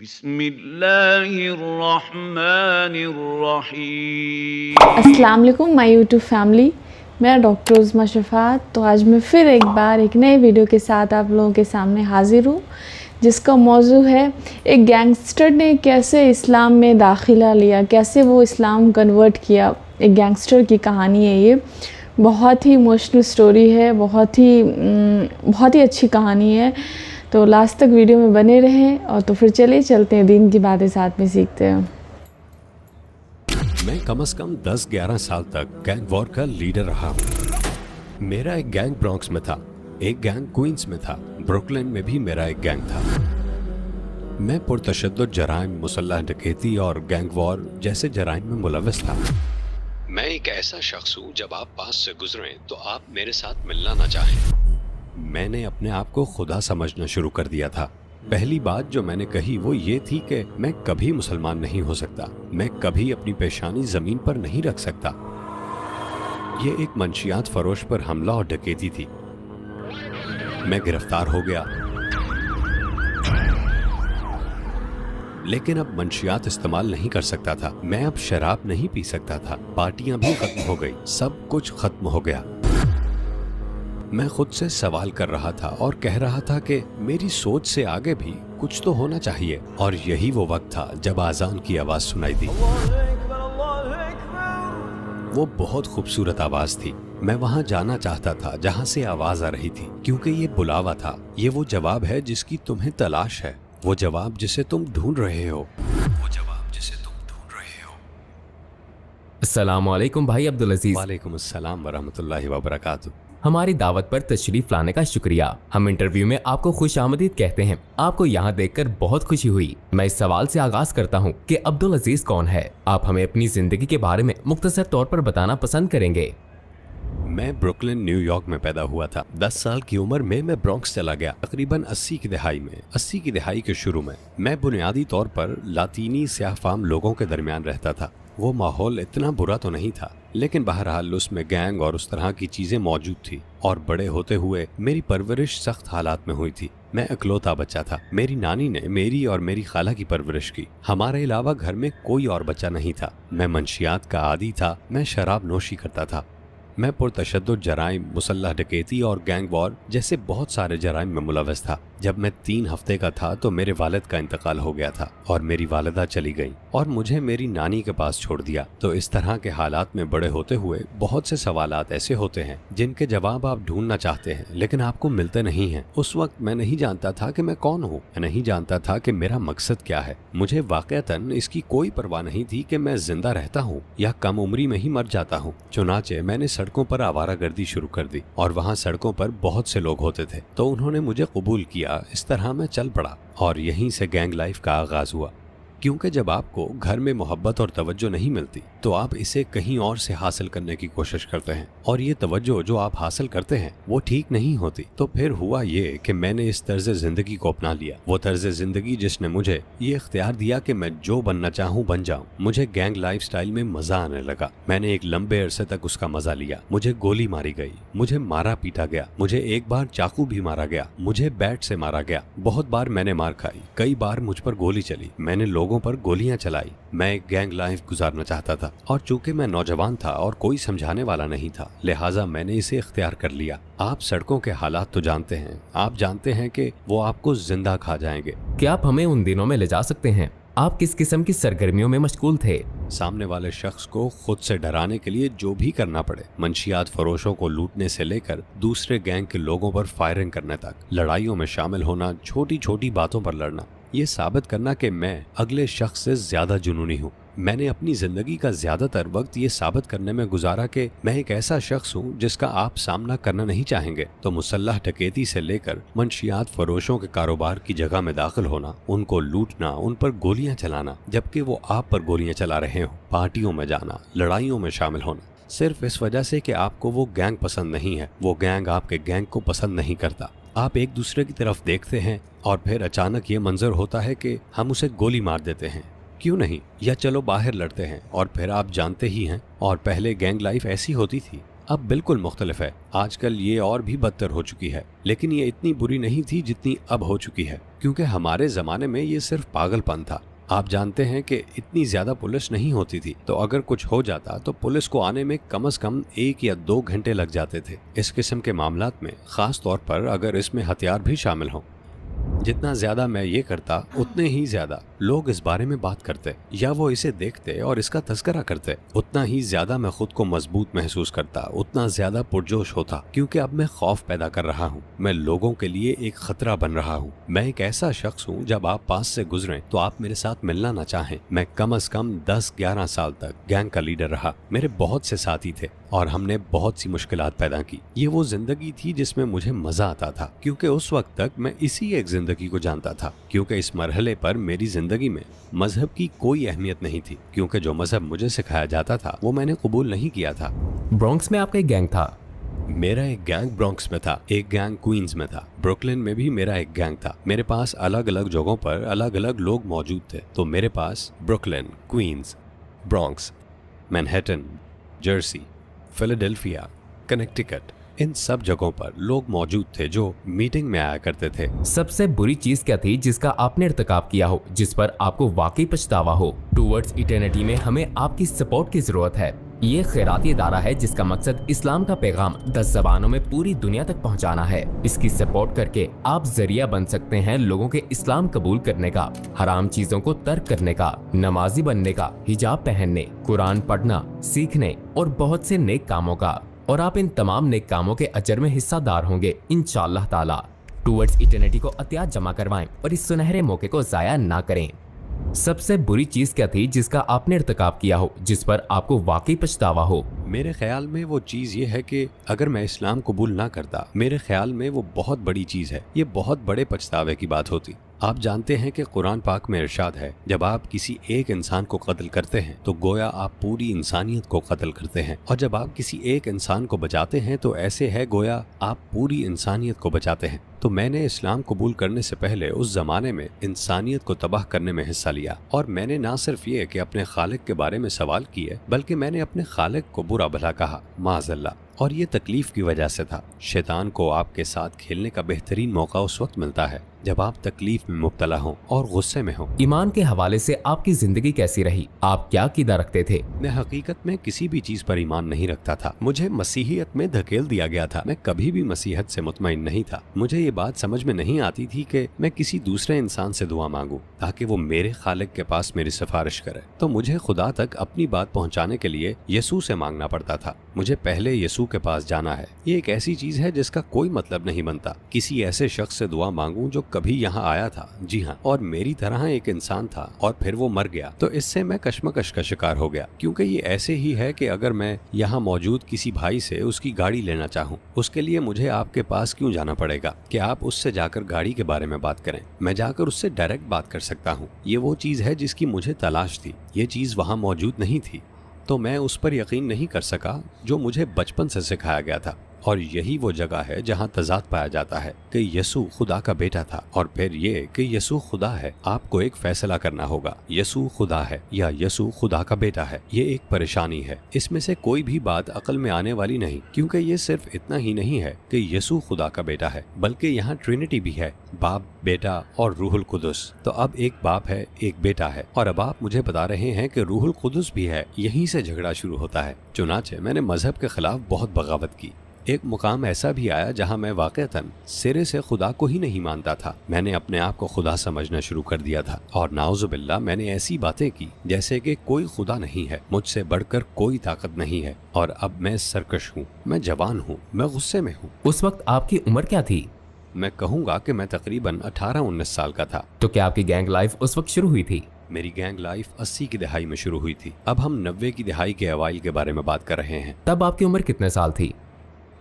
بسم اللہ الرحمن الرحیم۔ السلام علیکم مائی یوٹیوب فیملی، میں ڈاکٹر عظمیٰ شفاعت۔ تو آج میں پھر ایک بار ایک نئے ویڈیو کے ساتھ آپ لوگوں کے سامنے حاضر ہوں، جس کا موضوع ہے ایک گینگسٹر نے کیسے اسلام میں داخلہ لیا، کیسے وہ اسلام کنورٹ کیا۔ ایک گینگسٹر کی کہانی ہے، یہ بہت ہی ایموشنل سٹوری ہے، بہت ہی اچھی کہانی ہے۔ تو لاسٹ تک ویڈیو میں بنے رہیں، اور تو پھر چلتے ہیں دین کی باتیں ساتھ میں سیکھتے ہیں۔ میں کم از کم 10-11 سال تک گینگ وار کا لیڈر رہا ہوں۔ میرا ایک گینگ برانکس میں تھا، ایک گینگ کوئنز میں تھا، بروکلن میں بھی میرا ایک گینگ تھا۔ میں پرتشدد جرائم، مسلح ڈکیتی اور گینگ وار جیسے جرائم میں ملوث تھا۔ میں ایک ایسا شخص ہوں، جب آپ پاس سے گزریں تو آپ میرے ساتھ ملنا نہ چاہیں۔ میں نے اپنے آپ کو خدا سمجھنا شروع کر دیا تھا۔ پہلی بات جو میں نے کہی وہ یہ تھی کہ میں کبھی مسلمان نہیں ہو سکتا، میں کبھی اپنی پیشانی زمین پر نہیں رکھ سکتا۔ یہ ایک منشیات فروش پر حملہ اور ڈکیتی تھی۔ میں گرفتار ہو گیا، لیکن اب منشیات استعمال نہیں کر سکتا تھا۔ میں اب شراب نہیں پی سکتا تھا، پارٹیاں بھی ختم ہو گئی، سب کچھ ختم ہو گیا۔ میں خود سے سوال کر رہا تھا اور کہہ رہا تھا کہ میری سوچ سے آگے بھی کچھ تو ہونا چاہیے، اور یہی وہ وقت تھا جب آذان کی آواز سنائی دی۔ وہ بہت خوبصورت آواز تھی۔ میں وہاں جانا چاہتا تھا جہاں سے آواز آ رہی تھی، کیونکہ یہ بلاوا تھا۔ یہ وہ جواب ہے جس کی تمہیں تلاش ہے، وہ جواب جسے تم ڈھونڈ رہے ہو، وہ جواب جسے تم ڈھونڈ رہے ہو۔ السلام علیکم بھائی عبدالعزیز۔ وعلیکم السلام ورحمۃ اللہ وبرکاتہ۔ ہماری دعوت پر تشریف لانے کا شکریہ۔ ہم انٹرویو میں آپ کو خوش آمدید کہتے ہیں۔ آپ کو یہاں دیکھ کر بہت خوشی ہوئی۔ میں اس سوال سے آغاز کرتا ہوں کہ عبدالعزیز کون ہے؟ آپ ہمیں اپنی زندگی کے بارے میں مختصر طور پر بتانا پسند کریں گے؟ میں بروکلن نیو یارک میں پیدا ہوا تھا۔ 10 سال کی عمر میں برانکس چلا گیا، تقریباً 80 کی دہائی کے شروع میں۔ میں بنیادی طور پر لاطینی سیاہ فام لوگوں کے درمیان رہتا تھا۔ وہ ماحول اتنا برا تو نہیں تھا، لیکن بہرحال اس میں گینگ اور اس طرح کی چیزیں موجود تھی، اور بڑے ہوتے ہوئے میری پرورش سخت حالات میں ہوئی تھی۔ میں اکلوتا بچہ تھا۔ میری نانی نے میری اور میری خالہ کی پرورش کی۔ ہمارے علاوہ گھر میں کوئی اور بچہ نہیں تھا۔ میں منشیات کا عادی تھا، میں شراب نوشی کرتا تھا۔ میں پرتشدد جرائم، مسلح ڈکیتی اور گینگ وار جیسے بہت سارے جرائم میں ملوث تھا۔ جب میں 3 ہفتے کا تھا تو میرے والد کا انتقال ہو گیا تھا، اور میری والدہ چلی گئی اور مجھے میری نانی کے پاس چھوڑ دیا۔ تو اس طرح کے حالات میں بڑے ہوتے ہوئے بہت سے سوالات ایسے ہوتے ہیں جن کے جواب آپ ڈھونڈنا چاہتے ہیں، لیکن آپ کو ملتے نہیں ہیں۔ اس وقت میں نہیں جانتا تھا کہ میں کون ہوں، میں نہیں جانتا تھا کہ میرا مقصد کیا ہے۔ مجھے واقعتاً اس کی کوئی پرواہ نہیں تھی کہ میں زندہ رہتا ہوں یا کم عمری میں ہی مر جاتا ہوں۔ چنانچہ میں نے سڑکوں پر آوارہ گردی شروع کر دی، اور وہاں سڑکوں پر بہت سے لوگ ہوتے تھے، تو انہوں نے مجھے قبول کیا۔ اس طرح میں چل پڑا، اور یہیں سے گینگ لائف کا آغاز ہوا۔ کیونکہ جب آپ کو گھر میں محبت اور توجہ نہیں ملتی تو آپ اسے کہیں اور سے حاصل کرنے کی کوشش کرتے ہیں، اور یہ توجہ جو آپ حاصل کرتے ہیں وہ ٹھیک نہیں ہوتی۔ تو پھر ہوا یہ کہ میں نے اس طرز زندگی کو اپنا لیا، وہ طرز زندگی جس نے مجھے یہ اختیار دیا کہ میں جو بننا چاہوں بن جاؤں۔ مجھے گینگ لائف سٹائل میں مزہ آنے لگا۔ میں نے ایک لمبے عرصے تک اس کا مزہ لیا۔ مجھے گولی ماری گئی، مجھے مارا پیٹا گیا، مجھے ایک بار چاقو بھی مارا گیا، مجھے بیٹ سے مارا گیا، بہت بار میں نے مار کھائی، کئی بار مجھ پر گولی چلی، میں نے لوگوں پر گولیاں چلائی۔ میں ایک گینگ لائف گزارنا چاہتا تھا، اور چونکہ میں نوجوان تھا اور کوئی سمجھانے والا نہیں تھا، لہٰذا میں نے اسے اختیار کر لیا۔ آپ سڑکوں کے حالات تو جانتے ہیں، آپ جانتے ہیں کہ وہ آپ کو زندہ کھا جائیں گے۔ کیا آپ ہمیں ان دنوں میں لے جا سکتے ہیں؟ آپ کس قسم کی سرگرمیوں میں مشغول تھے؟ سامنے والے شخص کو خود سے ڈرانے کے لیے جو بھی کرنا پڑے، منشیات فروشوں کو لوٹنے سے لے کر دوسرے گینگ کے لوگوں پر فائرنگ کرنے تک، لڑائیوں میں شامل ہونا، چھوٹی چھوٹی باتوں پر لڑنا، یہ ثابت کرنا کہ میں اگلے شخص سے زیادہ جنونی ہوں۔ میں نے اپنی زندگی کا زیادہ تر وقت یہ ثابت کرنے میں گزارا کہ میں ایک ایسا شخص ہوں جس کا آپ سامنا کرنا نہیں چاہیں گے۔ تو مسلح ڈکیتی سے لے کر منشیات فروشوں کے کاروبار کی جگہ میں داخل ہونا، ان کو لوٹنا، ان پر گولیاں چلانا جبکہ وہ آپ پر گولیاں چلا رہے ہوں، پارٹیوں میں جانا، لڑائیوں میں شامل ہونا، صرف اس وجہ سے کہ آپ کو وہ گینگ پسند نہیں ہے، وہ گینگ آپ کے گینگ کو پسند نہیں کرتا۔ آپ ایک دوسرے کی طرف دیکھتے ہیں اور پھر اچانک یہ منظر ہوتا ہے کہ ہم اسے گولی مار دیتے ہیں، کیوں نہیں، یا چلو باہر لڑتے ہیں، اور پھر آپ جانتے ہی ہیں، اور پہلے گینگ لائف ایسی ہوتی تھی۔ अब बिल्कुल मुख्तलिफ है। आजकल ये और भी बदतर हो चुकी है, लेकिन ये इतनी बुरी नहीं थी जितनी अब हो चुकी है, क्योंकि हमारे ज़माने में ये सिर्फ पागलपन था। आप जानते हैं कि इतनी ज़्यादा पुलिस नहीं होती थी, तो अगर कुछ हो जाता तो पुलिस को आने में कम से कम 1 या 2 घंटे लग जाते थे। इस किस्म के मामलात में ख़ास तौर पर अगर इसमें हथियार भी शामिल हों। जितना ज़्यादा मैं ये करता उतने ही ज़्यादा लोग इस बारे में बात करते या वो इसे देखते और इसका तज़किरा करते। उतना ही ज़्यादा मैं खुद को मजबूत महसूस करता, उतना ज़्यादा पुरजोश होता, क्योंकि अब मैं खौफ पैदा कर रहा हूँ। मैं लोगों के लिए एक खतरा बन रहा हूँ। मैं एक ऐसा शख्स हूँ, जब आप पास से गुजरें तो आप मेरे साथ मिलना ना चाहें। मैं कम से कम 10-11 साल तक गैंग का लीडर रहा। मेरे बहुत से साथी थे और हमने बहुत सी मुश्किलात पैदा की। ये वो जिंदगी थी जिसमें मुझे मजा आता था, क्योंकि उस वक्त तक मैं इसी एक जिंदगी को जानता था। क्योंकि इस मरहले पर मेरी जिंदगी में मजहब की कोई अहमियत नहीं थी, क्योंकि जो मजहब मुझे सिखाया जाता था वो मैंने कबूल नहीं किया था। ब्रॉन्क्स में आपका एक गैंग था? मेरा एक गैंग ब्रॉन्क्स में था, एक गैंग क्वींस में था, ब्रुकलिन में भी मेरा एक गैंग था। मेरे पास अलग अलग जगहों पर अलग अलग लोग मौजूद थे। तो मेरे पास Brooklyn, Queens, Bronx, Manhattan, Jersey, Philadelphia, Connecticut, इन सब जगहों पर लोग मौजूद थे जो मीटिंग में आया करते थे। सबसे बुरी चीज क्या थी जिसका आपने इर्तिकाब किया हो, जिस पर आपको वाकई पछतावा हो? टूवर्ड्स इटर्निटी में हमें आपकी सपोर्ट की जरूरत है। ये खैराती इदारा है जिसका मकसद इस्लाम का पैगाम 10 ज़बानों में पूरी दुनिया तक पहुंचाना है। इसकी सपोर्ट करके आप जरिया बन सकते हैं लोगों के इस्लाम कबूल करने का, हराम चीजों को तर्क करने का, नमाजी बनने का, हिजाब पहनने, कुरान पढ़ना, सीखने और बहुत से नेक कामों का। और आप इन तमाम नेक कामों के अजर में हिस्सादार होंगे इंशाअल्लाह ताला। टूवर्ड्स इटर्निटी को अतियात जमा करवाएं और इस सुनहरे मौके को जाया ना करें। सबसे बुरी चीज क्या थी जिसका आपने इर्तिकाब किया हो, जिस पर आपको वाकई पछतावा हो? मेरे ख्याल में वो चीज़ ये है कि अगर मैं इस्लाम कबूल ना करता, मेरे ख्याल में वो बहुत बड़ी चीज़ है। ये बहुत बड़े पछतावे की बात होती। आप जानते हैं कि कुरान पाक में इरशाद है, जब आप किसी एक इंसान को कत्ल करते हैं तो गोया आप पूरी इंसानियत को कत्ल करते हैं, और जब आप किसी एक इंसान को बचाते हैं तो ऐसे है गोया आप पूरी इंसानियत को बचाते हैं। तो मैंने इस्लाम कबूल करने से पहले उस जमाने में इंसानियत को तबाह करने में हिस्सा लिया, और मैंने ना सिर्फ ये कि अपने खालिक के बारे में सवाल किए, बल्कि मैंने अपने खालिक को बुरा भला कहा, माज़अल्लाह। और ये तकलीफ की वजह से था। शैतान को आपके साथ खेलने का बेहतरीन मौका उस वक्त मिलता है जब आप तकलीफ में मुब्तला हों और गुस्से में हों। ईमान के हवाले से आपकी जिंदगी कैसी रही? आप क्या कीदा रखते थे? मैं हकीकत में किसी भी चीज पर ईमान नहीं रखता था। मुझे मसीहियत में धकेल दिया गया था। मैं कभी भी मसीहत से मुतमईन नहीं था। मुझे ये बात समझ में नहीं आती थी कि मैं किसी दूसरे इंसान से दुआ मांगूं ताकि वो मेरे खालिक के पास मेरी सिफारिश करे। तो मुझे खुदा तक अपनी बात पहुंचाने के लिए यसू से मांगना पड़ता था। मुझे पहले यसू के पास जाना है। ये एक ऐसी चीज है जिसका कोई मतलब नहीं बनता। किसी ऐसे शख्स से दुआ मांगूं जो कभी यहाँ आया था, जी हाँ, और मेरी तरह एक इंसान था, और फिर वो मर गया। तो इससे मैं कशमकश का शिकार हो गया, क्योंकि ये ऐसे ही है कि अगर मैं यहाँ मौजूद किसी भाई से उसकी गाड़ी लेना चाहूँ, उसके लिए मुझे आपके पास क्यों जाना पड़ेगा कि आप उससे जाकर गाड़ी के बारे में बात करें? मैं जाकर उससे डायरेक्ट बात कर सकता हूँ। ये वो चीज है जिसकी मुझे तलाश थी। ये चीज वहाँ मौजूद नहीं थी, तो मैं उस पर यकीन नहीं कर सका जो मुझे बचपन से सिखाया गया था। और यही वो जगह है जहाँ तजाद पाया जाता है कि यसू खुदा का बेटा था, और फिर ये कि यसू खुदा है। आपको एक फैसला करना होगा, यसू खुदा है या यसू खुदा का बेटा है। ये एक परेशानी है। इसमें से कोई भी बात अकल में आने वाली नहीं, क्योंकि ये सिर्फ इतना ही नहीं है कि यसू खुदा का बेटा है, बल्कि यहाँ ट्रिनिटी भी है, बाप, बेटा और रूहुल कुदस। तो अब एक बाप है, एक बेटा है, और अब आप मुझे बता रहे हैं कि रूहुल कुदस भी है। यहीं से झगड़ा शुरू होता है। चुनाचे मैंने मजहब के खिलाफ बहुत बगावत की। एक मुकाम ऐसा भी आया जहां मैं वाक़तन सिरे से खुदा को ही नहीं मानता था। मैंने अपने आप को खुदा समझना शुरू कर दिया था, और नाउज़ुबिल्लाह मैंने ऐसी बातें की जैसे कि कोई खुदा नहीं है, मुझसे बढ़कर कोई ताकत नहीं है। और अब मैं सरकश हूँ, मैं जवान हूँ, मैं गुस्से में हूँ। उस वक्त आपकी उम्र क्या थी? मैं कहूँगा कि मैं तकरीबन 18-19 साल का था। तो क्या आपकी गैंग लाइफ उस वक्त शुरू हुई थी? मेरी गैंग लाइफ 80 की दहाई में शुरू हुई थी। अब हम 90 की दहाई के अवाइल के बारे में बात कर रहे हैं। तब आपकी उम्र कितने साल थी?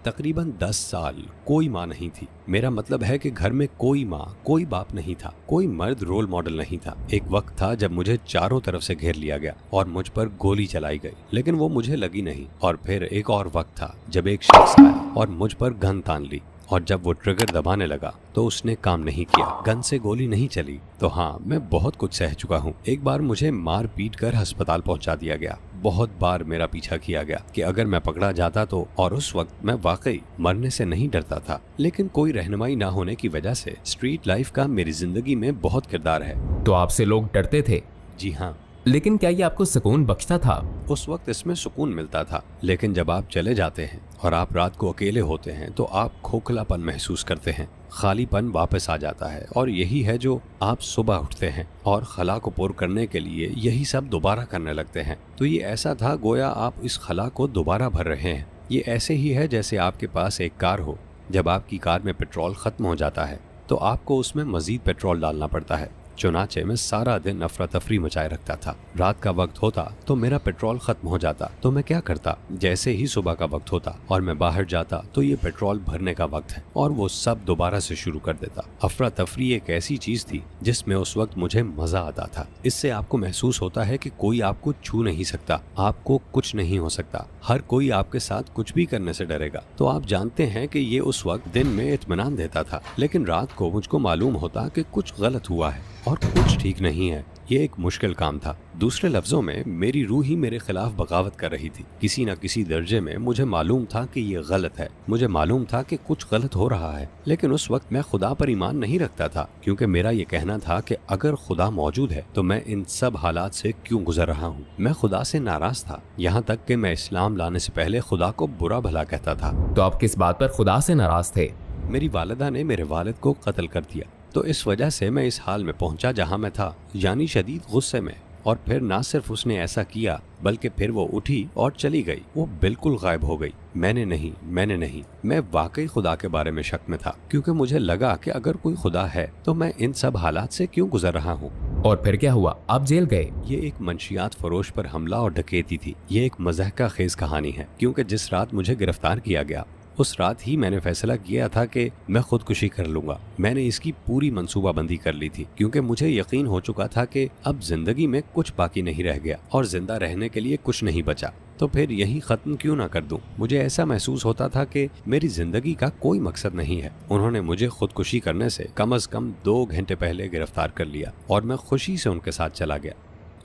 तकरीबन 10 साल। कोई माँ नहीं थी। मेरा मतलब है कि घर में कोई माँ, कोई बाप नहीं था, कोई मर्द रोल मॉडल नहीं था। एक वक्त था जब मुझे चारों तरफ से घेर लिया गया और मुझ पर गोली चलाई गई, लेकिन वो मुझे लगी नहीं। और फिर एक और वक्त था जब एक शख्स आया और मुझ पर गन तान ली, और जब वो ट्रिगर दबाने लगा तो उसने काम नहीं किया। गन से गोली नहीं चली। तो हाँ, मैं बहुत कुछ सह चुका हूँ। एक बार मुझे मार पीट कर अस्पताल पहुंचा दिया गया। बहुत बार मेरा पीछा किया गया कि अगर मैं पकड़ा जाता तो, और उस वक्त मैं वाकई मरने से नहीं डरता था, लेकिन कोई रहनुमाई ना होने की वजह से स्ट्रीट लाइफ का मेरी जिंदगी में बहुत किरदार है। तो आपसे लोग डरते थे? जी हाँ। लेकिन क्या ये आपको सुकून बख्शता था? उस वक्त इसमें सुकून मिलता था, लेकिन जब आप चले जाते हैं और आप रात को अकेले होते हैं तो आप खोखलापन महसूस करते हैं, खालीपन वापस आ जाता है, और यही है जो आप सुबह उठते हैं और खला को पुर करने के लिए यही सब दोबारा करने लगते हैं। तो ये ऐसा था गोया आप इस खला को दोबारा भर रहे हैं। ये ऐसे ही है जैसे आपके पास एक कार हो, जब आपकी कार में पेट्रोल खत्म हो जाता है तो आपको उसमें मजीद पेट्रोल डालना पड़ता है। चुनाचे में सारा दिन अफरा तफरी मचाए रखता था। रात का वक्त होता तो मेरा पेट्रोल खत्म हो जाता तो मैं क्या करता, जैसे ही सुबह का वक्त होता और मैं बाहर जाता तो ये पेट्रोल भरने का वक्त है और वो सब दोबारा से शुरू कर देता। अफरा तफरी एक ऐसी चीज थी जिसमें उस वक्त मुझे मजा आता था। इससे आपको महसूस होता है कि कोई आपको छू नहीं सकता, आपको कुछ नहीं हो सकता, हर कोई आपके साथ कुछ भी करने से डरेगा। तो आप जानते हैं कि ये उस वक्त दिन में इत्मीनान देता था, लेकिन रात को मुझको मालूम होता कि कुछ गलत हुआ है और कुछ ठीक नहीं है। ये एक मुश्किल काम था। दूसरे लफ्जों में मेरी रूह ही मेरे खिलाफ बगावत कर रही थी। किसी न किसी दर्जे में मुझे मालूम था कि ये गलत है, मुझे मालूम था कि कुछ गलत हो रहा है, लेकिन उस वक्त मैं खुदा पर ईमान नहीं रखता था, क्योंकि मेरा ये कहना था कि अगर खुदा मौजूद है तो मैं इन सब हालात से क्यों गुजर रहा हूँ। मैं खुदा से नाराज था, यहाँ तक कि मैं इस्लाम लाने से पहले खुदा को बुरा भला कहता था। तो आप किस बात पर खुदा से नाराज थे? मेरी वालिदा ने मेरे वालिद को कत्ल कर दिया, तो इस वजह से मैं इस हाल में पहुंचा जहां मैं था, यानी शदीद गुस्से में। और फिर ना सिर्फ उसने ऐसा किया बल्कि फिर वो उठी और चली गई, वो बिल्कुल गायब हो गई। मैंने नहीं, मैं वाकई खुदा के बारे में शक में था, क्योंकि मुझे लगा कि अगर कोई खुदा है तो मैं इन सब हालात से क्यों गुजर रहा हूँ। और फिर क्या हुआ? आप जेल गए? ये एक मंशियात फरोश पर हमला और डकैती थी। ये एक मज़हका खेज कहानी है, क्योंकि जिस रात मुझे गिरफ्तार किया गया उस रात ही मैंने फैसला किया था कि मैं खुदकुशी कर लूंगा। मैंने इसकी पूरी मंसूबाबंदी कर ली थी, क्योंकि मुझे यकीन हो चुका था कि अब जिंदगी में कुछ बाकी नहीं रह गया और जिंदा रहने के लिए कुछ नहीं बचा, तो फिर यही खत्म क्यों ना कर दूं। मुझे ऐसा महसूस होता था कि मेरी जिंदगी का कोई मकसद नहीं है। उन्होंने मुझे खुदकुशी करने से कम 2 घंटे पहले गिरफ्तार कर लिया और मैं खुशी से उनके साथ चला गया।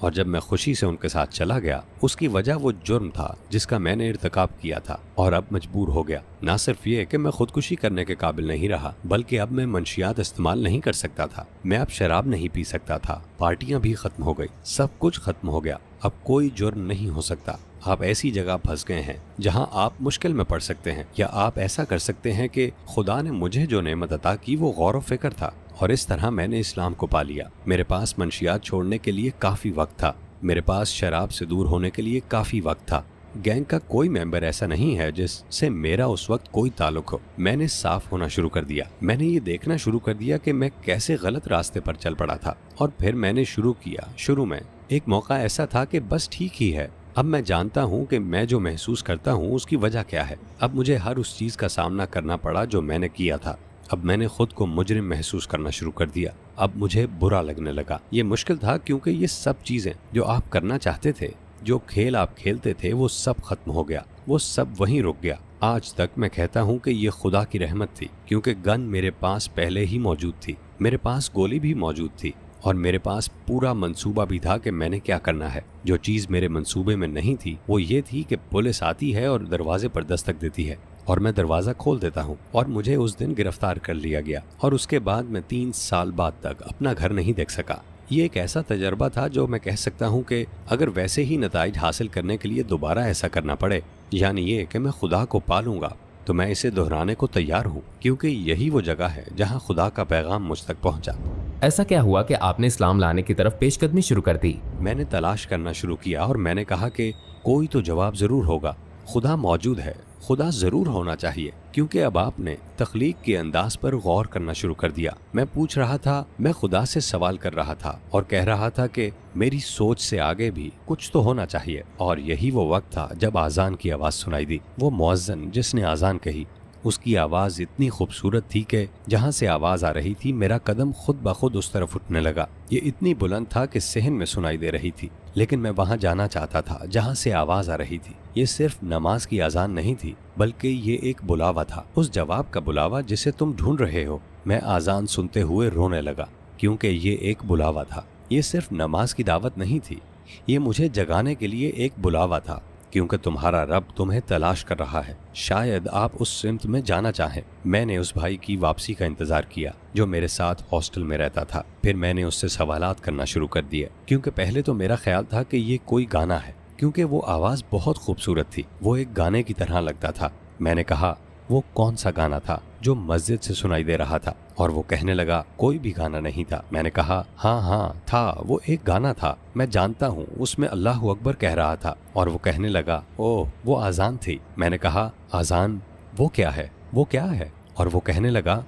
और जब मैं खुशी से उनके साथ चला गया, उसकी वजह वो जुर्म था जिसका मैंने इर्तिकाब किया था, और अब मजबूर हो गया। ना सिर्फ ये कि मैं खुदकुशी करने के काबिल नहीं रहा, बल्कि अब मैं मंशियात इस्तेमाल नहीं कर सकता था। मैं अब शराब नहीं पी सकता था, पार्टियां भी खत्म हो गई, सब कुछ खत्म हो गया। अब कोई जुर्म नहीं हो सकता। आप ऐसी जगह फंस गए हैं जहां आप मुश्किल में पड़ सकते हैं, या आप ऐसा कर सकते हैं कि खुदा ने मुझे जो नेमत अता की वो गौर व फिक्र था, और इस तरह मैंने इस्लाम को पा लिया। मेरे पास मंशियात छोड़ने के लिए काफी वक्त था, मेरे पास शराब से दूर होने के लिए काफी वक्त था। गैंग का कोई मेंबर ऐसा नहीं है जिससे मेरा उस वक्त कोई ताल्लुक हो। मैंने साफ होना शुरू कर दिया। मैंने ये देखना शुरू कर दिया कि मैं कैसे गलत रास्ते पर चल पड़ा था, और फिर मैंने शुरू किया। शुरू में एक मौका ऐसा था कि बस ठीक ही है। अब मैं जानता हूँ कि मैं जो महसूस करता हूँ उसकी वजह क्या है। अब मुझे हर उस चीज का सामना करना पड़ा जो मैंने किया था। अब मैंने खुद को मुजरिम महसूस करना शुरू कर दिया। अब मुझे बुरा लगने लगा। ये मुश्किल था, क्योंकि ये सब चीजें जो आप करना चाहते थे, जो खेल आप खेलते थे, वो सब खत्म हो गया, वो सब वहीं रुक गया। आज तक मैं कहता हूँ कि ये खुदा की रहमत थी, क्योंकि गन मेरे पास पहले ही मौजूद थी, मेरे पास गोली भी मौजूद थी, और मेरे पास पूरा मंसूबा भी था कि मैंने क्या करना है। जो चीज मेरे मंसूबे में नहीं थी वो ये थी कि पुलिस आती है और दरवाजे पर दस्तक देती है, और मैं दरवाजा खोल देता हूँ, और मुझे उस दिन गिरफ्तार कर लिया गया, और उसके बाद मैं 3 साल बाद तक अपना घर नहीं देख सका। ये एक ऐसा तजर्बा था जो मैं कह सकता हूँ कि अगर वैसे ही नताइज हासिल करने के लिए दोबारा ऐसा करना पड़े, यानी ये कि मैं खुदा को पालूंगा, तो मैं इसे दोहराने को तैयार हूँ, क्योंकि यही वो जगह है जहाँ खुदा का पैगाम मुझ तक पहुँचा। ऐसा क्या हुआ कि आपने इस्लाम लाने की तरफ पेशकदमी शुरू कर दी? मैंने तलाश करना शुरू किया, और मैंने कहा कि कोई तो जवाब जरूर होगा। खुदा मौजूद है, खुदा जरूर होना चाहिए, क्योंकि अब आपने तख्लीक के अंदाज पर गौर करना शुरू कर दिया। मैं पूछ रहा था, मैं खुदा से सवाल कर रहा था और कह रहा था कि मेरी सोच से आगे भी कुछ तो होना चाहिए। और यही वो वक्त था जब आज़ान की आवाज़ सुनाई दी। वो मुअज्जिन जिसने आज़ान कही, उसकी आवाज़ इतनी खूबसूरत थी कि जहाँ से आवाज़ आ रही थी मेरा कदम खुद ब खुद उस तरफ उठने लगा। ये इतनी बुलंद था कि सहन में सुनाई दे रही थी, लेकिन मैं वहाँ जाना चाहता था जहाँ से आवाज़ आ रही थी। ये सिर्फ नमाज की आज़ान नहीं थी, बल्कि ये एक बुलावा था, उस जवाब का बुलावा जिसे तुम ढूंढ रहे हो। मैं आज़ान सुनते हुए रोने लगा, क्योंकि ये एक बुलावा था। ये सिर्फ नमाज की दावत नहीं थी, ये मुझे जगाने के लिए एक बुलावा था, क्योंकि तुम्हारा रब तुम्हें तलाश कर रहा है। शायद आप उस सिमत में जाना चाहें। मैंने उस भाई की वापसी का इंतजार किया जो मेरे साथ हॉस्टल में रहता था। फिर मैंने उससे सवालात करना शुरू कर दिए, क्योंकि पहले तो मेरा ख्याल था कि ये कोई गाना है, क्योंकि वो आवाज़ बहुत खूबसूरत थी। वो एक गाने की तरह लगता था। मैंने कहा वो कौन सा गाना था जो मस्जिद से सुनाई दे रहा था, और वो कहने लगा कोई भी गाना नहीं था। मैंने कहा हाँ था, वो एक गाना था, मैं जानता हूँ, उसमें अल्लाह अकबर कह रहा था। और वो कहने लगा ओह वो आज़ान थी। मैंने कहा आज़ान वो क्या है, वो क्या है? और वो कहने लगा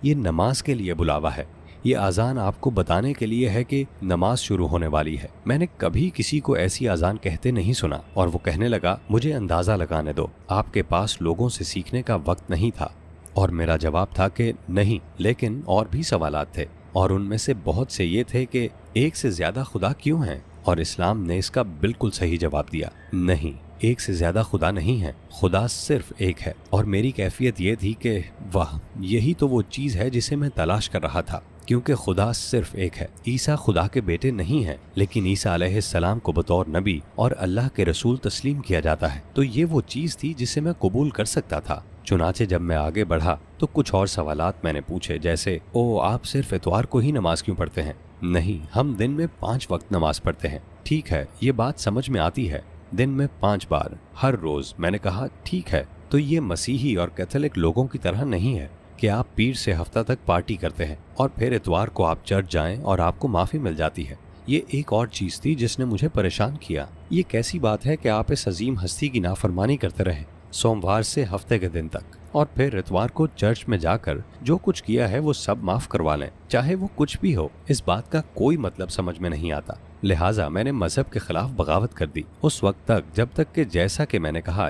ये नमाज के लिए बुलावा है, ये आज़ान आपको बताने के लिए है कि नमाज शुरू होने वाली है। मैंने कभी किसी को ऐसी आज़ान कहते नहीं सुना। और वो कहने लगा मुझे अंदाज़ा लगाने दो, आपके पास लोगों से सीखने का वक्त नहीं था। और मेरा जवाब था कि नहीं, लेकिन और भी सवालात थे, और उनमें से बहुत से ये थे कि एक से ज़्यादा खुदा क्यों हैं? और इस्लाम ने इसका बिल्कुल सही जवाब दिया, नहीं, एक से ज़्यादा खुदा नहीं है, खुदा सिर्फ एक है। और मेरी कैफियत ये थी कि वाह, यही तो वो चीज़ है जिसे मैं तलाश कर रहा था, क्योंकि खुदा सिर्फ एक है। ईसा खुदा के बेटे नहीं हैं, लेकिन ईसा अलैहिस्सलाम को बतौर नबी और अल्लाह के रसूल तस्लीम किया जाता है। तो ये वो चीज़ थी जिसे मैं कबूल कर सकता था। चुनाचे जब मैं आगे बढ़ा तो कुछ और सवालात मैंने पूछे, जैसे ओ आप सिर्फ इतवार को ही नमाज क्यों पढ़ते हैं? नहीं, हम दिन में 5 वक्त नमाज पढ़ते हैं। ठीक है, ये बात समझ में आती है, दिन में 5 बार हर रोज। मैंने कहा ठीक है, तो ये मसीही और कैथोलिक लोगों की तरह नहीं है कि आप पीर से हफ्ता तक पार्टी करते हैं और फिर इतवार को आप चर्च जाएं और आपको माफ़ी मिल जाती है। ये एक और चीज़ थी जिसने मुझे परेशान किया। ये कैसी बात है कि आप इस अजीम हस्ती की नाफरमानी करते रहे सोमवार से हफ्ते के दिन तक, और फिर इतवार को चर्च में जाकर जो कुछ किया है वो सब माफ़ करवा लें, चाहे वो कुछ भी हो। इस बात का कोई मतलब समझ में नहीं आता। लिहाजा मैंने मजहब के खिलाफ बगावत कर दी उस वक्त तक, जब तक कि जैसा कि मैंने कहा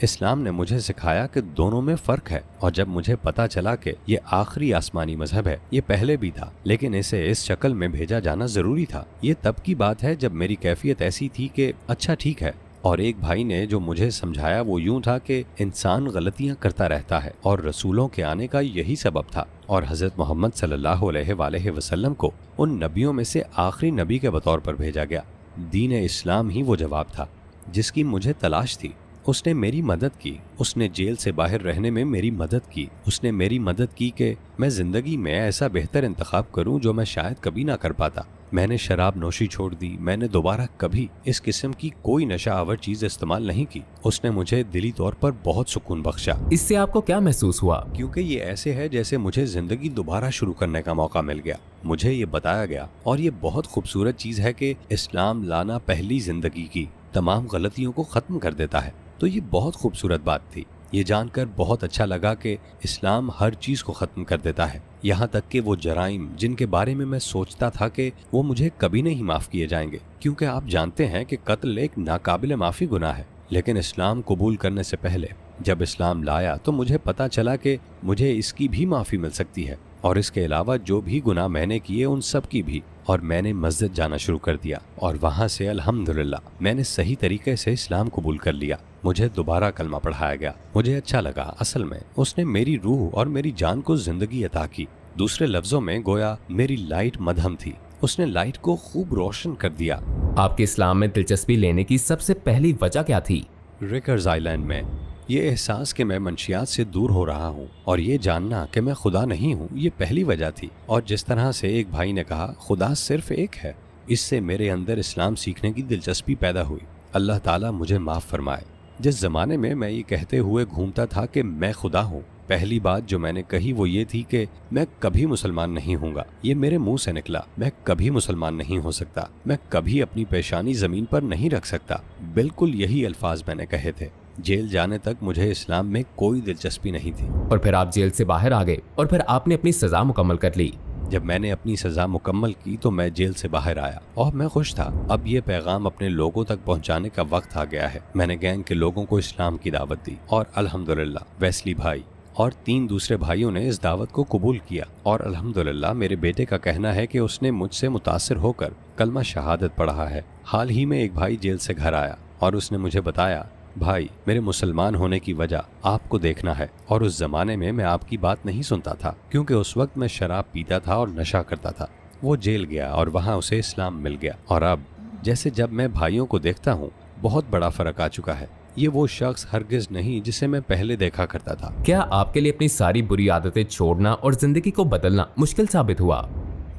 इस्लाम ने मुझे सिखाया कि दोनों में फ़र्क है। और जब मुझे पता चला कि ये आखिरी आसमानी मजहब है, ये पहले भी था लेकिन इसे इस शक्ल में भेजा जाना ज़रूरी था। ये तब की बात है जब मेरी कैफियत ऐसी थी कि अच्छा ठीक है। और एक भाई ने जो मुझे समझाया वो यूं था कि इंसान गलतियां करता रहता है और रसूलों के आने का यही सबब था, और हज़रत मोहम्मद सल्लल्लाहु अलैहि वसल्लम को उन नबियों में से आखिरी नबी के बतौर पर भेजा गया। दीन इस्लाम ही वो जवाब था जिसकी मुझे तलाश थी। उसने मेरी मदद की, उसने जेल से बाहर रहने में मेरी मदद की, उसने मेरी मदद की कि मैं ज़िंदगी में ऐसा बेहतर इंतखाब करूं जो मैं शायद कभी ना कर पाता। मैंने शराब नोशी छोड़ दी, मैंने दोबारा कभी इस किस्म की कोई नशा आवर चीज़ इस्तेमाल नहीं की। उसने मुझे दिली तौर पर बहुत सुकून बख्शा। इससे आपको क्या महसूस हुआ? क्योंकि ये ऐसे है जैसे मुझे ज़िंदगी दोबारा शुरू करने का मौका मिल गया। मुझे ये बताया गया, और ये बहुत खूबसूरत चीज़ है कि इस्लाम लाना पहली ज़िंदगी की तमाम गलतियों को ख़त्म कर देता है। तो ये बहुत खूबसूरत बात थी। ये जानकर बहुत अच्छा लगा कि इस्लाम हर चीज़ को ख़त्म कर देता है, यहाँ तक कि वो जराइम जिनके बारे में मैं सोचता था कि वो मुझे कभी नहीं माफ़ किए जाएंगे, क्योंकि आप जानते हैं कि कत्ल एक नाकाबिल माफ़ी गुनाह है। लेकिन इस्लाम कबूल करने से पहले जब इस्लाम लाया तो मुझे पता चला कि मुझे इसकी भी माफ़ी मिल सकती है, और इसके अलावा जो भी गुनाह मैंने किए उन सब की भी। और मैंने मस्जिद जाना शुरू कर दिया, और वहाँ से अल्हम्दुलिल्लाह मैंने सही तरीके से इस्लाम कबूल कर लिया। मुझे दोबारा कलमा पढ़ाया गया, मुझे अच्छा लगा। असल में उसने मेरी रूह और मेरी जान को जिंदगी अता की। दूसरे लफ्जों में गोया मेरी लाइट मध्यम थी, उसने लाइट को खूब रोशन कर दिया। आपके इस्लाम में दिलचस्पी लेने की सबसे पहली वजह क्या थी? रिकर्स आइलैंड में ये एहसास कि मैं मंशियात से दूर हो रहा हूँ और ये जानना कि मैं खुदा नहीं हूँ, ये पहली वजह थी। और जिस तरह से एक भाई ने कहा खुदा सिर्फ एक है, इससे मेरे अंदर इस्लाम सीखने की दिलचस्पी पैदा हुई। अल्लाह ताला मुझे माफ़ फरमाए। जिस ज़माने में मैं ये कहते हुए घूमता था कि मैं खुदा हूँ, पहली बात जो मैंने कही वो ये थी कि मैं कभी मुसलमान नहीं हूँगा। ये मेरे मुंह से निकला, मैं कभी मुसलमान नहीं हो सकता, मैं कभी अपनी पेशानी ज़मीन पर नहीं रख सकता। बिल्कुल यही अल्फाज मैंने कहे थे। जेल जाने तक मुझे इस्लाम में कोई दिलचस्पी नहीं थी। और फिर आप जेल से बाहर आ गए और फिर आपने अपनी सज़ा मुकम्मल कर ली। जब मैंने अपनी सज़ा मुकम्मल की तो मैं जेल से बाहर आया और मैं खुश था। अब ये पैगाम अपने लोगों तक पहुंचाने का वक्त आ गया है। मैंने गैंग के लोगों को इस्लाम की दावत दी और अल्हम्दुलिल्लाह वेस्ली भाई और 3 दूसरे भाइयों ने इस दावत को कबूल किया। और अल्हम्दुलिल्लाह मेरे बेटे का कहना है कि उसने मुझसे मुतासिर होकर कलमा शहादत पढ़ा है। हाल ही में एक भाई जेल से घर आया और उसने मुझे बताया, भाई मेरे मुसलमान होने की वजह आपको देखना है। और उस जमाने में मैं आपकी बात नहीं सुनता था क्योंकि उस वक्त मैं शराब पीता था और नशा करता था। वो जेल गया और वहाँ उसे इस्लाम मिल गया और अब जैसे जब मैं भाइयों को देखता हूँ बहुत बड़ा फर्क आ चुका है। ये वो शख्स हरगिज नहीं जिसे मैं पहले देखा करता था। क्या आपके लिए अपनी सारी बुरी आदतें छोड़ना और जिंदगी को बदलना मुश्किल साबित हुआ?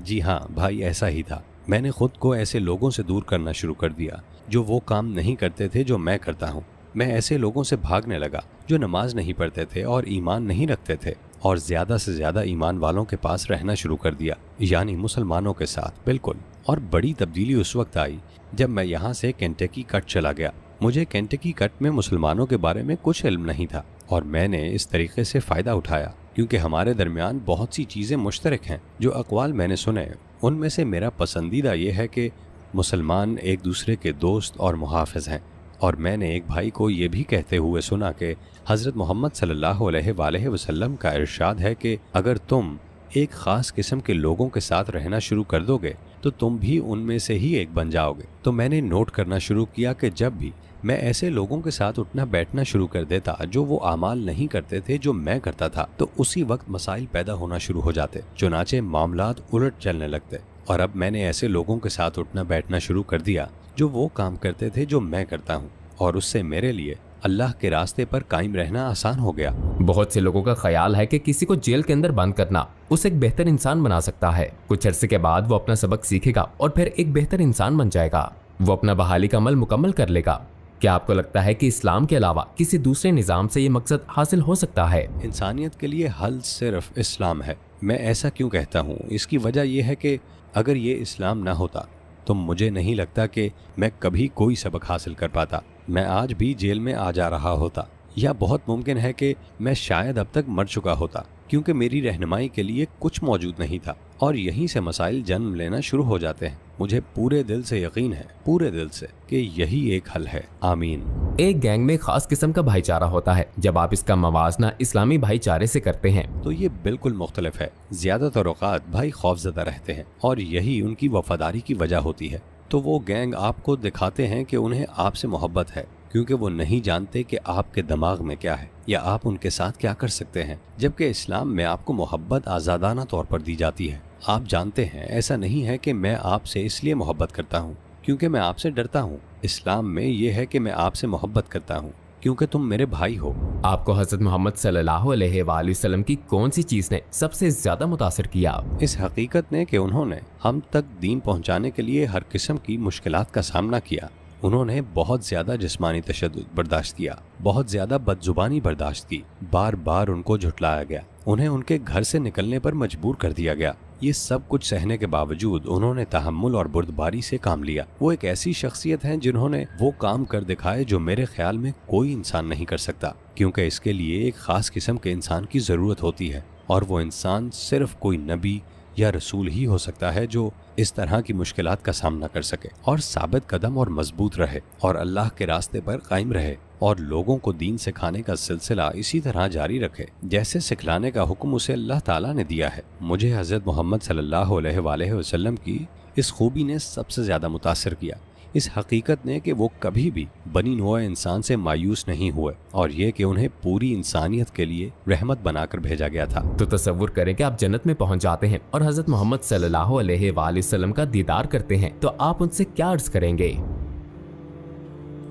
जी हाँ भाई, ऐसा ही था। मैंने खुद को ऐसे लोगों से दूर करना शुरू कर दिया जो वो काम नहीं करते थे जो मैं करता हूँ। मैं ऐसे लोगों से भागने लगा जो नमाज नहीं पढ़ते थे और ईमान नहीं रखते थे, और ज़्यादा से ज़्यादा ईमान वालों के पास रहना शुरू कर दिया, यानी मुसलमानों के साथ। बिल्कुल। और बड़ी तब्दीली उस वक्त आई जब मैं यहाँ से केंटकी कट चला गया। मुझे केंटकी कट में मुसलमानों के बारे में कुछ इल्म नहीं था, और मैंने इस तरीके से फ़ायदा उठाया क्योंकि हमारे दरमियान बहुत सी चीज़ें मुश्तरक हैं। जो अक़वाल मैंने सुने उनमें से मेरा पसंदीदा ये है कि मुसलमान एक दूसरे के दोस्त और मुहाफ़िज़ हैं। और मैंने एक भाई को ये भी कहते हुए सुना कि हज़रत मोहम्मद सल्लल्लाहु अलैहि वसल्लम का इरशाद है कि अगर तुम एक ख़ास किस्म के लोगों के साथ रहना शुरू कर दोगे तो तुम भी उनमें से ही एक बन जाओगे। तो मैंने नोट करना शुरू किया कि जब भी मैं ऐसे लोगों के साथ उठना बैठना शुरू कर देता जो वो आमाल नहीं करते थे जो मैं करता था, तो उसी वक्त मसाइल पैदा होना शुरू हो जाते, चुनाचे मामलात उलट चलने लगते। और अब मैंने ऐसे लोगों के साथ उठना बैठना शुरू कर दिया जो वो काम करते थे जो मैं करता हूँ, और उससे मेरे लिए अल्लाह के रास्ते पर कायम रहना आसान हो गया। बहुत से लोगों का ख्याल है कि किसी को जेल के अंदर बंद करना उसे एक बेहतर इंसान बना सकता है। कुछ अरसे के बाद वो अपना सबक सीखेगा और फिर एक बेहतर इंसान बन जाएगा। वो अपना बहाली का अमल मुकम्मल कर लेगा। क्या आपको लगता है कि इस्लाम के अलावा किसी दूसरे निज़ाम से ये मकसद हासिल हो सकता है? इंसानियत के लिए हल सिर्फ इस्लाम है। मैं ऐसा क्यों कहता हूँ? इसकी वजह यह है कि अगर ये इस्लाम ना होता तो मुझे नहीं लगता कि मैं कभी कोई सबक हासिल कर पाता। मैं आज भी जेल में आ जा रहा होता, या बहुत मुमकिन है कि मैं शायद अब तक मर चुका होता, क्योंकि मेरी रहनुमाई के लिए कुछ मौजूद नहीं था। और यहीं से मसाइल जन्म लेना शुरू हो जाते हैं। मुझे पूरे दिल से यकीन है, पूरे दिल से, कि यही एक हल है। आमीन। एक गैंग में खास किस्म का भाईचारा होता है। जब आप इसका मवाजना इस्लामी भाईचारे से करते हैं तो ये बिल्कुल मुख्तलिफ है। ज्यादातर औकात भाई खौफजदा रहते हैं और यही उनकी वफादारी की वजह होती है। तो वो गैंग आपको दिखाते हैं कि उन्हें आपसे मोहब्बत है, क्योंकि वो नहीं जानते कि आपके दिमाग में क्या है या आप उनके साथ क्या कर सकते हैं। जबकि इस्लाम में आपको मोहब्बत आज़ादाना तौर पर दी जाती है। आप जानते हैं, ऐसा नहीं है कि मैं आपसे इसलिए मोहब्बत करता हूँ क्योंकि मैं आपसे डरता हूँ। इस्लाम में ये है कि मैं आपसे मोहब्बत करता हूँ क्योंकि तुम मेरे भाई हो। आपको हज़रत मोहम्मद सल्लल्लाहु अलैहि वसल्लम की कौन सी चीज़ ने सबसे ज़्यादा मुतासिर किया? इस हकीकत ने कि उन्होंने हम तक दीन पहुँचाने के लिए हर किस्म की मुश्किलात का सामना किया। उन्होंने बहुत ज़्यादा जिस्मानी तशद्दुद बर्दाश्त किया, बहुत ज़्यादा बदजुबानी बर्दाश्त की, बार बार उनको झुठलाया गया, उन्हें उनके घर से निकलने पर मजबूर कर दिया गया। ये सब कुछ सहने के बावजूद उन्होंने तहम्मुल और बुर्दबारी से काम लिया। वो एक ऐसी शख्सियत हैं जिन्होंने वो काम कर दिखाए जो मेरे ख्याल में कोई इंसान नहीं कर सकता, क्योंकि इसके लिए एक ख़ास किस्म के इंसान की ज़रूरत होती है, और वो इंसान सिर्फ कोई नबी या रसूल ही हो सकता है जो इस तरह की मुश्किलात का सामना कर सके और साबित कदम और मजबूत रहे और अल्लाह के रास्ते पर कायम रहे और लोगों को दीन सिखाने का सिलसिला इसी तरह जारी रखे जैसे सिखलाने का हुक्म उसे अल्लाह ताला ने दिया है। मुझे हज़रत मोहम्मद सल्लल्लाहु अलैहि वसल्लम की इस खूबी ने सबसे ज़्यादा मुतासिर किया, इस हकीकत ने कि वो कभी भी बनी नौअ इंसान से मायूस नहीं हुए, और ये कि उन्हें पूरी इंसानियत के लिए रहमत बनाकर भेजा गया था। तो तसव्वुर करें कि आप जन्नत में पहुंच जाते हैं और हज़रत मोहम्मद सल्लल्लाहु अलैहि वसल्लम का दीदार करते हैं, तो आप उनसे क्या अर्ज करेंगे?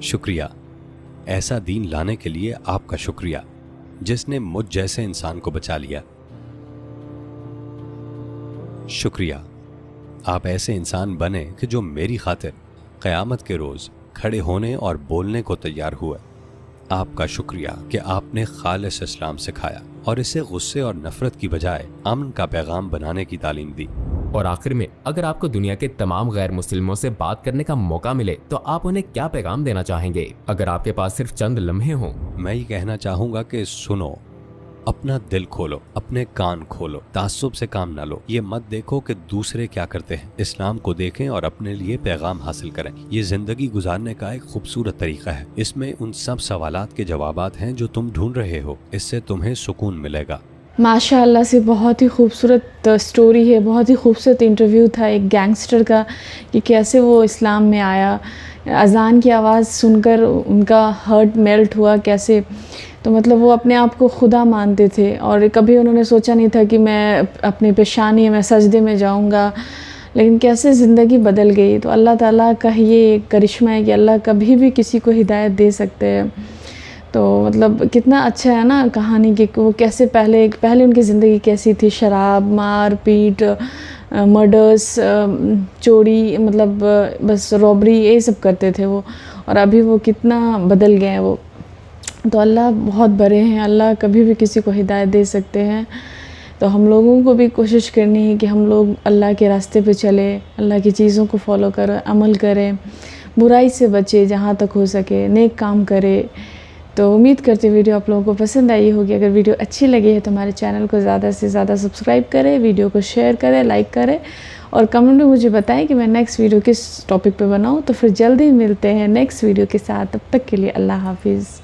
शुक्रिया, ऐसा दीन लाने के लिए आपका शुक्रिया जिसने मुझ जैसे इंसान को बचा लिया। शुक्रिया, आप ऐसे इंसान बने कि जो मेरी खातिर क़यामत के रोज़ खड़े होने और बोलने को तैयार हुए। आपका शुक्रिया कि आपने खालिस इस्लाम सिखाया और इसे गुस्से और नफरत की बजाय अमन का पैगाम बनाने की तालीम दी। और आखिर में, अगर आपको दुनिया के तमाम गैर मुस्लिमों से बात करने का मौका मिले तो आप उन्हें क्या पैगाम देना चाहेंगे? अगर आपके पास सिर्फ चंद लम्हे हों। मैं ये कहना चाहूँगा कि सुनो, अपना दिल खोलो, अपने कान खोलो, तासुब से काम ना लो। ये मत देखो कि दूसरे क्या करते हैं, इस्लाम को देखें और अपने लिए पैगाम हासिल करें। ये जिंदगी गुजारने का एक खूबसूरत तरीका है। इसमें उन सब सवालात के जवाबात हैं जो तुम ढूंढ रहे हो। इससे तुम्हें सुकून मिलेगा। माशाअल्लाह से बहुत ही खूबसूरत स्टोरी है, बहुत ही खूबसूरत इंटरव्यू था एक गैंगस्टर का कि कैसे वो इस्लाम में आया। अज़ान की आवाज़ सुनकर उनका हार्ट मेल्ट हुआ कैसे, तो मतलब वो अपने आप को खुदा मानते थे और कभी उन्होंने सोचा नहीं था कि मैं अपनी पेशानी में सजदे में जाऊंगा لیکن کیسے زندگی بدل گئی. تو اللہ تعالیٰ کا یہ کرشمہ ہے کہ اللہ کبھی بھی کسی کو ہدایت دے سکتے ہیں. تو مطلب کتنا اچھا ہے نا کہانی کہ وہ کیسے پہلے ان کی زندگی کیسی تھی، شراب، مار پیٹ، مرڈرز، چوری، مطلب بس رابری، یہ سب کرتے تھے وہ، اور ابھی وہ کتنا بدل گئے ہیں وہ. تو اللہ بہت بڑے ہیں، اللہ کبھی بھی کسی کو ہدایت دے سکتے ہیں. تو ہم لوگوں کو بھی کوشش کرنی ہے کہ ہم لوگ اللہ کے راستے پہ چلے، اللہ کی چیزوں کو فالو کریں، عمل کریں، برائی سے بچے جہاں تک ہو سکے، نیک کام کرے. تو امید کرتے ویڈیو آپ لوگوں کو پسند آئی ہوگی. اگر ویڈیو اچھی لگی ہے تو ہمارے چینل کو زیادہ سے زیادہ سبسکرائب کریں، ویڈیو کو شیئر کریں، لائک کریں، اور کمنٹ میں مجھے بتائیں کہ میں نیکسٹ ویڈیو کس ٹاپک پہ بناؤں. تو پھر جلدی ملتے ہیں نیکسٹ ویڈیو کے ساتھ. تب تک کے لیے اللہ حافظ.